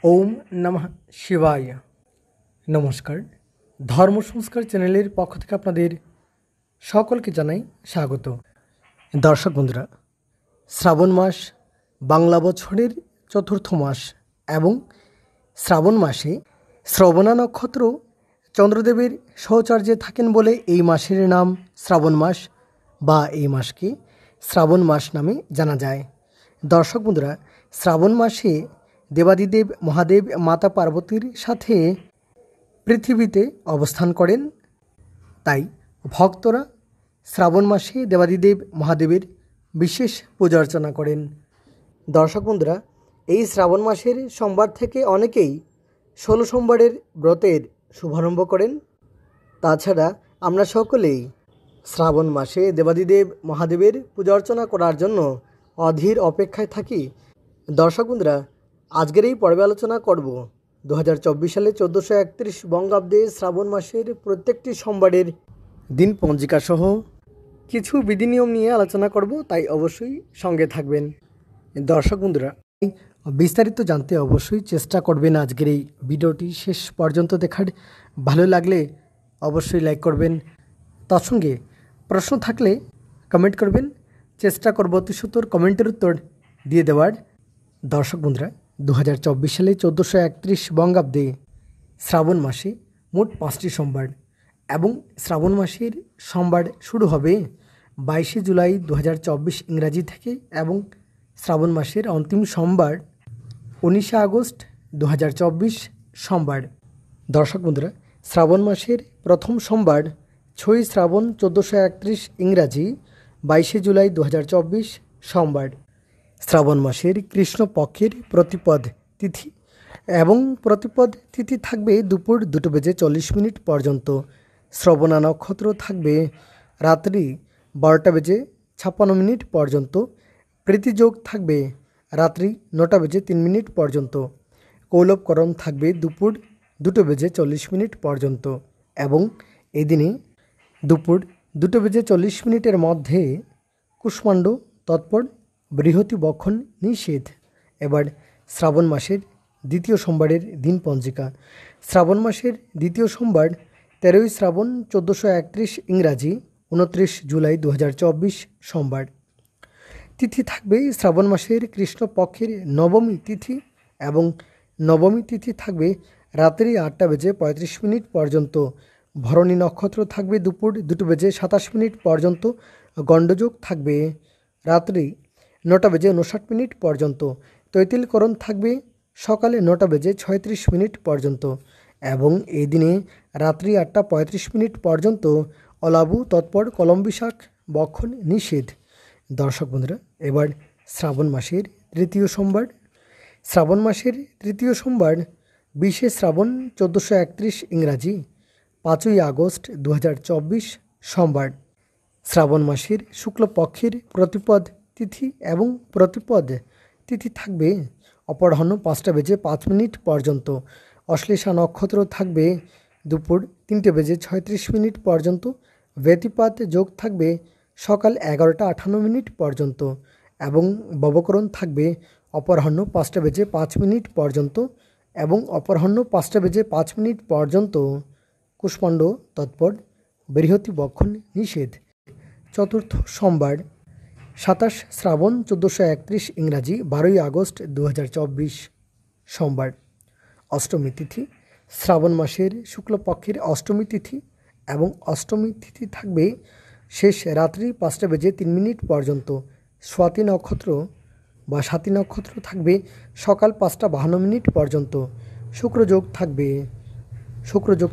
ওম নমঃ শিবায়। নমস্কার, ধর্ম সংস্কার চ্যানেলের পক্ষ থেকে আপনাদের সকলকে জানাই স্বাগত। দর্শক বন্ধুরা, শ্রাবণ মাস বাংলা বছরের চতুর্থ মাস এবং শ্রাবণ মাসে শ্রবণা নক্ষত্র চন্দ্রদেবের সহচর্যে থাকেন বলে এই মাসের নাম শ্রাবণ মাস বা এই মাসকে শ্রাবণ মাস নামে জানা যায়। দর্শক বন্ধুরা, শ্রাবণ মাসে দেবাদিদেব মহাদেব মাতা পার্বতীর সাথে পৃথিবীতে অবস্থান করেন, তাই ভক্তরা শ্রাবণ মাসে দেবাদিদেব মহাদেবের বিশেষ পূজা অর্চনা করেন। দর্শক বন্ধুরা, এই শ্রাবণ মাসের সোমবার থেকে অনেকেই 16 সোমবারের ব্রতের শুভারম্ভ করেন। তাছাড়া আমরা সকলেই শ্রাবণ মাসে দেবাদিদেব মহাদেবের পূজা অর্চনা করার জন্য অধীর অপেক্ষায় থাকি। দর্শক বন্ধুরা, আজকের এই পর্বে আলোচনা করব 2024 সালে 1431 বঙ্গাব্দে শ্রাবণ মাসের প্রত্যেকটি সোমবারের দিন পঞ্জিকা সহ কিছু বিধিনিয়ম নিয়ে আলোচনা করব, তাই অবশ্যই সঙ্গে থাকবেন। দর্শক বন্ধুরা, বিস্তারিত জানতে অবশ্যই চেষ্টা করবেন আজকের এই ভিডিওটি শেষ পর্যন্ত দেখার। ভালো লাগলে অবশ্যই লাইক করবেন, তার সঙ্গে প্রশ্ন থাকলে কমেন্ট করবেন। চেষ্টা করব অতি সত্বর কমেন্টের উত্তর দিয়ে দেওয়ার। দর্শক বন্ধুরা, 2024 সালে 1431 বঙ্গাব্দে শ্রাবণ মাসে মোট 5টি সোমবার এবং শ্রাবণ মাসের সোমবার শুরু হবে 22 জুলাই 2024 ইংরাজি থেকে এবং শ্রাবণ মাসের অন্তিম সোমবার 19 আগস্ট 2024 সোমবার। দর্শক বন্ধুরা, শ্রাবণ মাসের প্রথম সোমবার 6 শ্রাবণ 1431 ইংরাজি 22 জুলাই 2024 সোমবার। শ্রাবণ মাসের কৃষ্ণপক্ষের প্রতিপদ তিথি এবং প্রতিপদ তিথি থাকবে দুপুর 2:40 পর্যন্ত। শ্রবণা নক্ষত্র থাকবে রাত্রি 12:56 পর্যন্ত। প্রীতিযোগ থাকবে রাত্রি 9:03 পর্যন্ত। কৌলবকরণ থাকবে দুপুর 2:40 পর্যন্ত এবং এই দিনে দুপুর 2:40 মধ্যে কুষ্মাণ্ড তৎপর বৃহতি বক্ষণ নিষেধ। এবার শ্রাবণ মাসের দ্বিতীয় সোমবারের দিন পঞ্জিকা। শ্রাবণ মাসের দ্বিতীয় সোমবার 13 শ্রাবণ 1431 ইংরাজি 29 জুলাই 2024 সোমবার। তিথি থাকবে শ্রাবণ মাসের কৃষ্ণপক্ষের নবমী তিথি এবং নবমী তিথি থাকবে রাত্রি 8:35 পর্যন্ত। ভরণী নক্ষত্র থাকবে দুপুর 2:27 পর্যন্ত। গণ্ডযোগ থাকবে রাত্রি 9:59 পর্যন্ত। তৈতিলকরণ থাকবে সকালে 9:36 পর্যন্ত এবং এই দিনে রাত্রি 8:35 পর্যন্ত অলাবু তৎপর কলম্বিশাক বক্ষণ নিষেধ। দর্শক বন্ধুরা, এবার শ্রাবণ মাসের তৃতীয় সোমবার। শ্রাবণ মাসের তৃতীয় সোমবার 20 শ্রাবণ 1431 ইংরাজি 5 আগস্ট 2024 সোমবার। শ্রাবণ মাসের শুক্লপক্ষের প্রতিপদ তিথি এবং প্রতিপদ তিথি থাকবে অপরাহ্ন 5:05 পর্যন্ত। অশ্লেষা নক্ষত্র থাকবে দুপুর 3:36 পর্যন্ত। ব্যতিপাত যোগ থাকবে সকাল 11:58 পর্যন্ত এবং ববকরণ থাকবে অপরাহ্ন 5:05 পর্যন্ত এবং অপরাহ্ন 5:05 পর্যন্ত। কুষ্মাণ্ড তৎপর বৃহতি বক্ষণ নিষেধ। চতুর্থ সোমবার 27 শ্রাবণ 1431 ইংরাজি 12 আগস্ট 2024 সোমবার। অষ্টমী তিথি শ্রাবণ মাসের শুক্লপক্ষের অষ্টমী তিথি এবং অষ্টমী তিথি থাকবে শেষ রাত্রি 5:03 পর্যন্ত। স্বাতি নক্ষত্র বা স্বাতি নক্ষত্র থাকবে সকাল 5:52 পর্যন্ত। শুক্রযোগ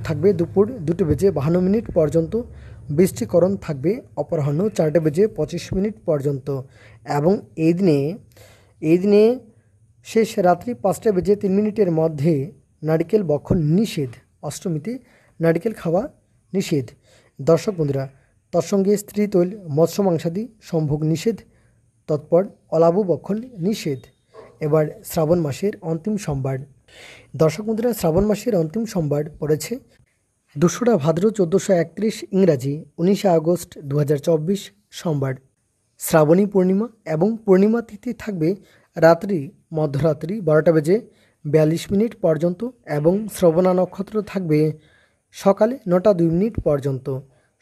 থাকবে দুপুর 2:52 পর্যন্ত। বৃষ্টিকরণ থাকবে অপরাহ্ন 4:25 পর্যন্ত এবং এই দিনে শেষ রাত্রি 5:03 মধ্যে নারিকেল বক্ষণ নিষেধ। অষ্টমীতে নারিকেল খাওয়া নিষেধ। দর্শক বন্ধুরা, তার সঙ্গে স্ত্রী তৈল মৎস্য মাংসাদি সম্ভোগ নিষেধ। তৎপর অলাবু বক্ষণ নিষেধ। এবার শ্রাবণ মাসের অন্তিম সোমবার। দর্শক বন্ধুরা, শ্রাবণ মাসের অন্তিম সোমবার পড়েছে 2রা ভাদ্র 1431 ইংরাজি 19 আগস্ট 2024 সোমবার। শ্রাবণী পূর্ণিমা এবং পূর্ণিমা তিথি থাকবে রাত্রি মধ্যরাত্রি 12:05 42 পর্যন্ত এবং শ্রবণা নক্ষত্র থাকবে সকালে 9টা 2 পর্যন্ত।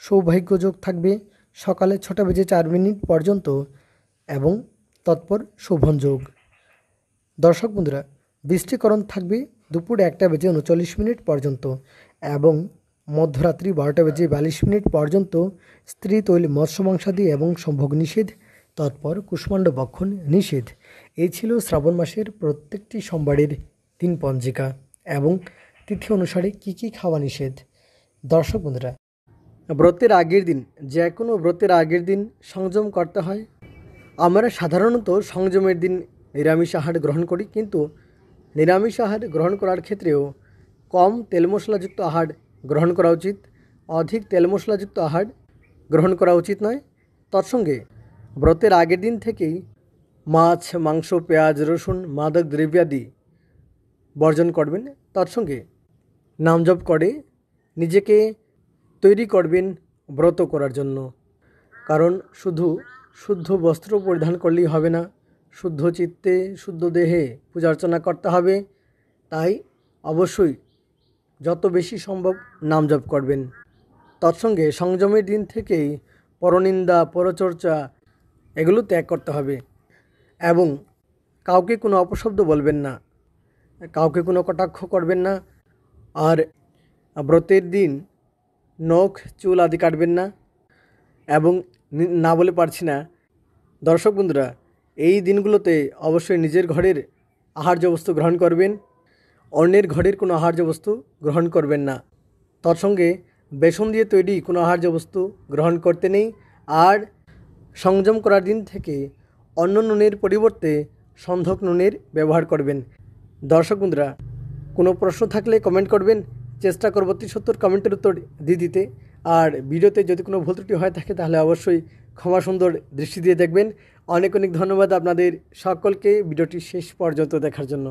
সৌভাগ্য যোগ থাকবে সকালে 6টা 4 পর্যন্ত এবং তৎপর শোভন যোগ। দর্শক বন্ধুরা, বৃষ্টিকরণ থাকবে দুপুর 1টা 39 পর্যন্ত এবং মধ্যরাত্রি 12টা 42 পর্যন্ত। স্ত্রী তৈল মৎস্য মাংসাদি এবং সম্ভোগ নিষেধ, তৎপর কুষ্মাণ্ড বক্ষণ নিষেধ। এই ছিল শ্রাবণ মাসের প্রত্যেকটি সোমবারের দিন পঞ্জিকা এবং তিথি অনুসারে কি কি খাওয়া নিষেধ। দর্শক বন্ধুরা, ব্রতের আগের দিন, যে কোনো ব্রতের আগের দিন সংযম করতে হয়। আমরা সাধারণত সংযমের দিন নিরামিষ আহার গ্রহণ করি, কিন্তু নিরামিষ আহার গ্রহণ করার ক্ষেত্রেও কম তেল মশলাযুক্ত আহার গ্রহণ করা উচিত। অধিক তেল মশলাযুক্ত আহার গ্রহণ করা উচিত নয়। তৎসঙ্গে ব্রতের আগের দিন থেকেই মাছ, মাংস, পেঁয়াজ, রসুন, মাদক দ্রব্যাদি বর্জন করবেন। তৎসঙ্গে নামজপ করে নিজেকে তৈরি করবেন ব্রত করার জন্য। কারণ শুধু শুদ্ধ বস্ত্র পরিধান করলেই হবে না, শুদ্ধ চিত্তে শুদ্ধ দেহে পূজা অর্চনা করতে হবে। তাই অবশ্যই যত বেশি সম্ভব নাম জপ করবেন। তৎসঙ্গে সংযমের দিন থেকেই পরনিন্দা, পরচর্চা এগুলো ত্যাগ করতে হবে এবং কাউকে কোনো অপশব্দ বলবেন না, কাউকে কোনো কটাক্ষ করবেন না। আর ব্রতের দিন নখ চুল আদি কাটবেন না। এবং না বলে পারছি না, দর্শক বন্ধুরা, এই দিনগুলোতে অবশ্যই নিজের ঘরের আহার্য বস্তু গ্রহণ করবেন, অন্যের ঘরের কোনো আহার্য বস্তু গ্রহণ করবেন না। তৎসঙ্গে বেসন দিয়ে তৈরি কোনো আহার্য বস্তু গ্রহণ করতে নেই। আর সংযম করার দিন থেকে অন্য নুনের পরিবর্তে সন্ধক নুনের ব্যবহার করবেন। দর্শক বন্ধুরা, কোনো প্রশ্ন থাকলে কমেন্ট করবেন, চেষ্টা করব 70 কমেন্টের উত্তর দিয়ে দিতে। আর ভিডিওতে যদি কোনো ভুল ত্রুটি হয়ে থাকে তাহলে অবশ্যই ক্ষমা সুন্দর দৃষ্টি দিয়ে দেখবেন। অনেক অনেক ধন্যবাদ আপনাদের সকলকে ভিডিওটি শেষ পর্যন্ত দেখার জন্য।